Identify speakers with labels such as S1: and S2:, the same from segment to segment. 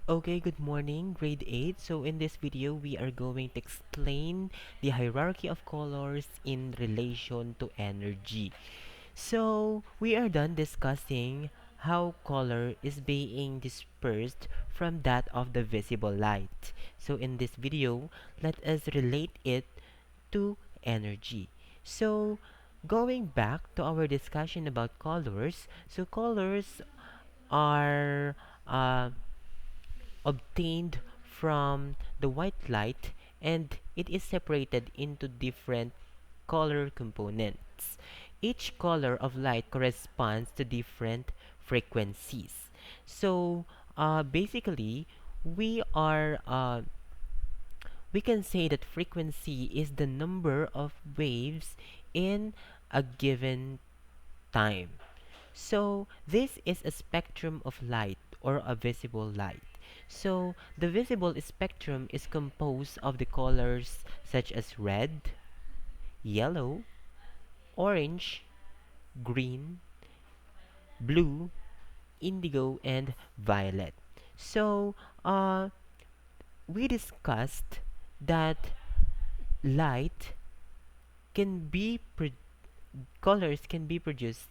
S1: Okay, good morning, grade 8. So in this video, we are going to explain the hierarchy of colors in relation to energy. So we are done discussing how color is being dispersed from that of the visible light. So in this video, let us relate it to energy. So going back to our discussion about colors, so colors are uh, obtained from the white light, and it is separated into different color components. Each color of light corresponds to different frequencies. So basically, we are we can say that frequency is the number of waves in a given time. So this is a spectrum of light or a visible light. So the visible spectrum is composed of the colors such as red, yellow, orange, green, blue, indigo, and violet. So we discussed that light can be colors can be produced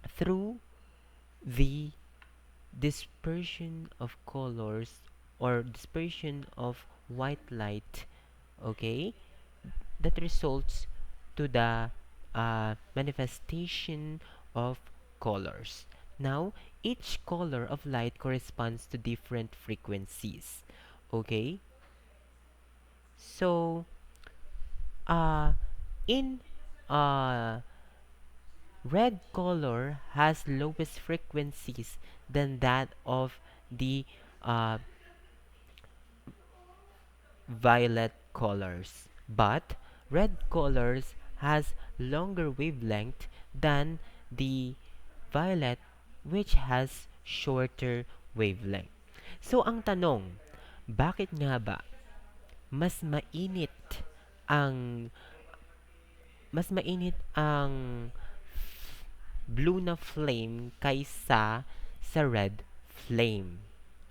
S1: through the dispersion of colors or dispersion of white light, okay, that results to the manifestation of colors. Now each color of light corresponds to different frequencies, okay. So in uh red color has lowest frequencies than that of the uh, violet colors, but red colors has longer wavelength than the violet, which has shorter wavelength. So ang tanong, bakit nga ba mas mainit ang mas mainit ang blue na flame kaysa sa red flame?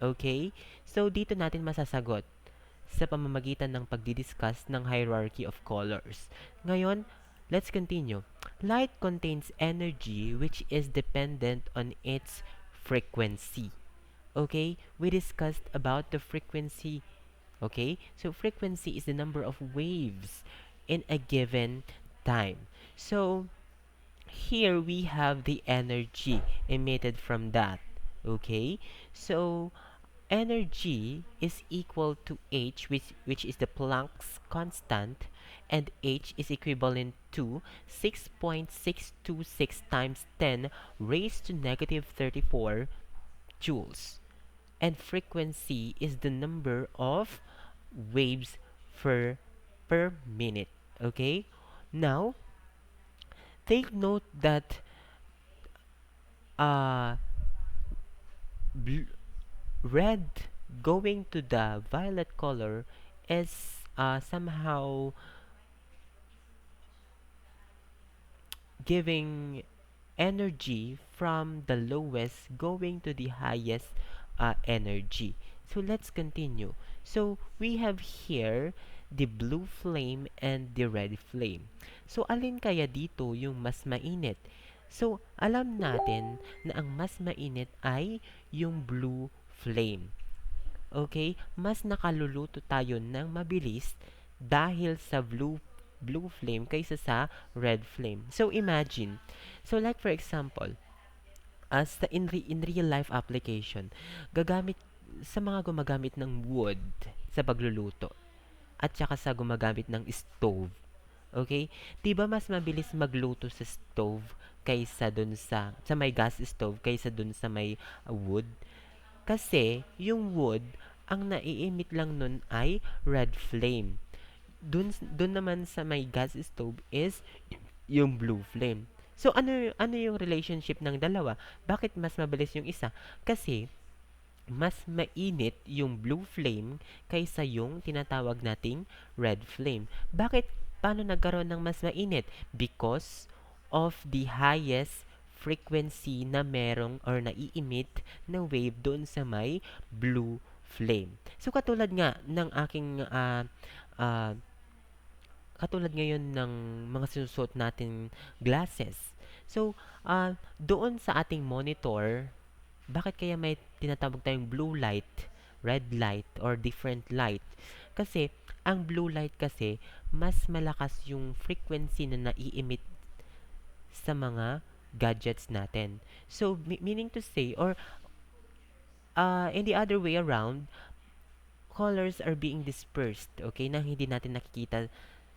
S1: Okay? So dito natin masasagot sa pamamagitan ng pagdidiscuss ng hierarchy of colors. Ngayon, let's continue. Light contains energy which is dependent on its frequency. Okay? We discussed about the frequency. Okay? So frequency is the number of waves in a given time. So here we have the energy emitted from that. Okay? So energy is equal to H, which is the Planck's constant, and H is equivalent to 6.626 times 10 raised to negative 34 joules. And frequency is the number of waves per minute. Okay? Now, take note that uh, red going to the violet color is somehow giving energy from the lowest going to the highest energy. So let's continue. So we have here the blue flame and the red flame. So alin kaya dito yung mas mainit? So alam natin na ang mas mainit ay yung blue flame. Okay? Mas nakaluluto tayo ng mabilis dahil sa blue flame kaysa sa red flame. So imagine. So like for example, as in real life application, gagamit sa mga gumagamit ng wood sa pagluluto at saka sa gumagamit ng stove. Okay? 'Di ba mas mabilis magluto sa stove kaysa dun sa may gas stove kaysa dun sa may wood? Kasi yung wood, ang nai-emit lang nun ay red flame. Dun naman sa may gas stove is yung blue flame. So ano yung relationship ng dalawa? Bakit mas mabilis yung isa? Kasi mas mainit yung blue flame kaysa yung tinatawag nating red flame. Bakit? Paano nagkaroon ng mas mainit? Because of the highest frequency na merong or nai-emit na wave doon sa may blue flame. So katulad nga ng aking ah, katulad ngayon ng mga sinusuot natin glasses. So, doon sa ating monitor, bakit kaya may tinatawag tayong blue light, red light, or different light? Kasi, ang blue light kasi, mas malakas yung frequency na nai-emit sa mga gadgets natin. So, meaning to say, or in the other way around, colors are being dispersed, okay, na hindi natin nakikita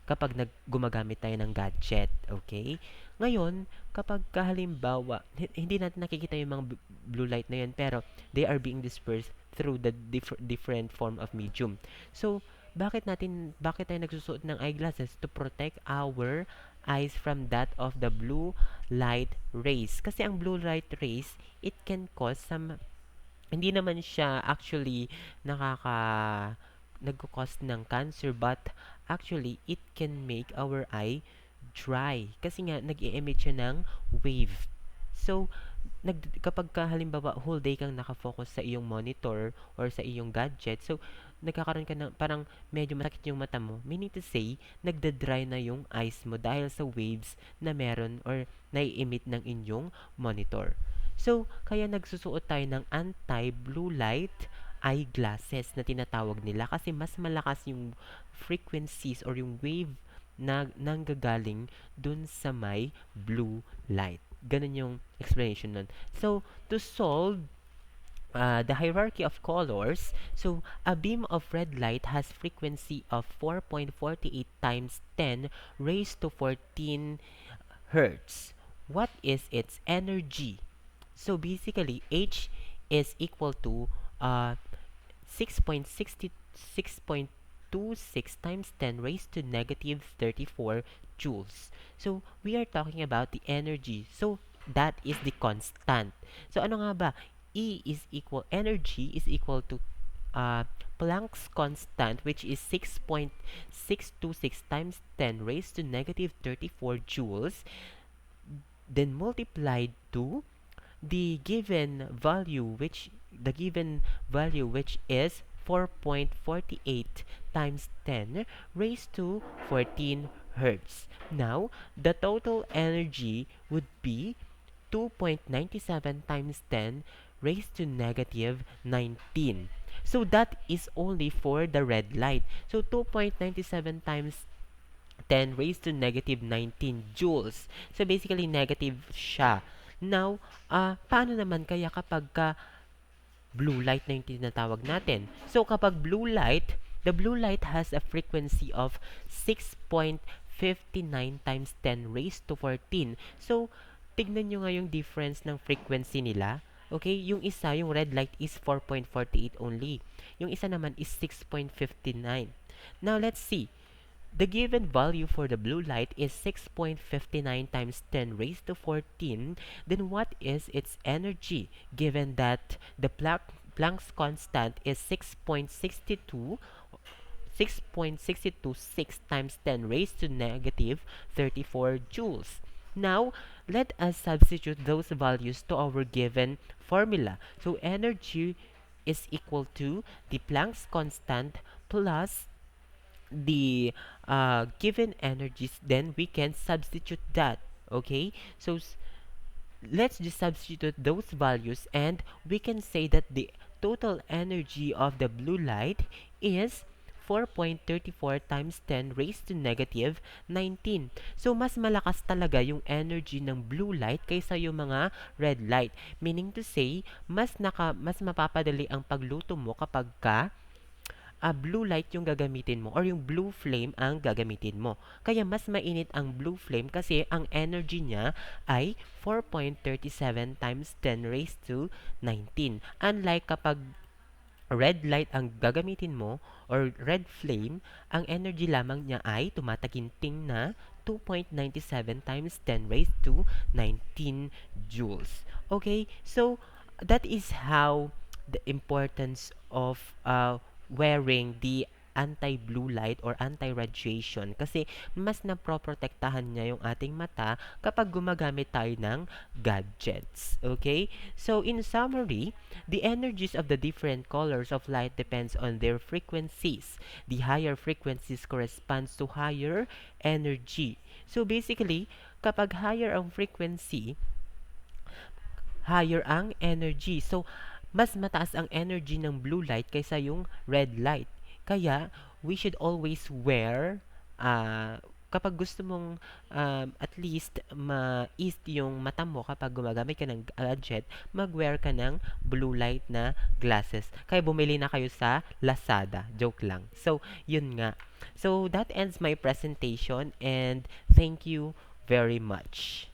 S1: kapag gumagamit tayo ng gadget, okay? Ngayon, kapag halimbawa, hindi natin nakikita yung mga blue light na yun, pero they are being dispersed through the different form of medium. So, bakit tayo nagsusuot ng eyeglasses? To protect our eyes from that of the blue light rays. Kasi ang blue light rays, it can cause some, hindi naman siya actually nagko-cause ng cancer, but actually it can make our eye dry kasi nga nag-i-emit siya ng wave. So kapag halimbawa whole day kang nakafocus sa iyong monitor or sa iyong gadget, so nagkakaroon ka ng parang medyo masakit yung mata mo, meaning to say nagda-dry na yung eyes mo dahil sa waves na meron or nai-emit ng inyong monitor. So, kaya nagsusuot tayo ng anti-blue light eyeglasses na tinatawag nila kasi mas malakas yung frequencies or yung wave na nanggagaling dun sa may blue light. Ganun yung explanation nun. So, to solve the hierarchy of colors, so a beam of red light has frequency of 4.48 times 10 raised to 14 hertz. What is its energy? So basically, H is equal to 6.26 times 10 raised to negative 34 joules. So we are talking about the energy. So that is the constant. So ano nga ba? Energy is equal to Planck's constant, which is 6.626 times 10 raised to negative 34 joules, then multiplied to the given value which is 4.48 times 10 raised to 14 hertz. Now, the total energy would be 2.97 times 10 raised to negative 19. So that is only for the red light. So 2.97 times 10 raised to negative 19 joules. So basically negative siya. Now, paano naman kaya kapag blue light na yung tinatawag natin? So kapag blue light, the blue light has a frequency of 6.59 times 10 raised to 14. So, tignan nyo nga yung difference ng frequency nila. Okay, yung isa, yung red light is 4.48 only. Yung isa naman is 6.59. Now, let's see. The given value for the blue light is 6.59 times 10 raised to 14. Then what is its energy? Given that the Planck's constant is 6.626 times 10 raised to negative 34 joules. Now, let us substitute those values to our given formula. So, energy is equal to the Planck's constant plus the given energies, then we can substitute that. Okay, so let's just substitute those values and we can say that the total energy of the blue light is 4.34 times 10 raised to negative 19. So, mas malakas talaga yung energy ng blue light kaysa yung mga red light. Meaning to say, mas mapapadali ang pagluto mo kapag blue light yung gagamitin mo or yung blue flame ang gagamitin mo. Kaya mas mainit ang blue flame kasi ang energy niya ay 4.37 times 10 raised to 19. Unlike kapag red light ang gagamitin mo or red flame, ang energy lamang niya ay tumataginting na 2.97 times 10 raised to 19 joules. Okay? So, that is how the importance of wearing the anti-blue light or anti-radiation kasi mas naproprotektahan niya yung ating mata kapag gumagamit tayo ng gadgets. Okay? So, in summary, the energies of the different colors of light depends on their frequencies. The higher frequencies corresponds to higher energy. So, basically, kapag higher ang frequency, higher ang energy. So, mas mataas ang energy ng blue light kaysa yung red light. Kaya, we should always wear, kapag gusto mong at least ma-ease yung mata mo kapag gumagamit ka ng gadget, mag-wear ka ng blue light na glasses. Kaya bumili na kayo sa Lazada. Joke lang. So, yun nga. So, that ends my presentation and thank you very much.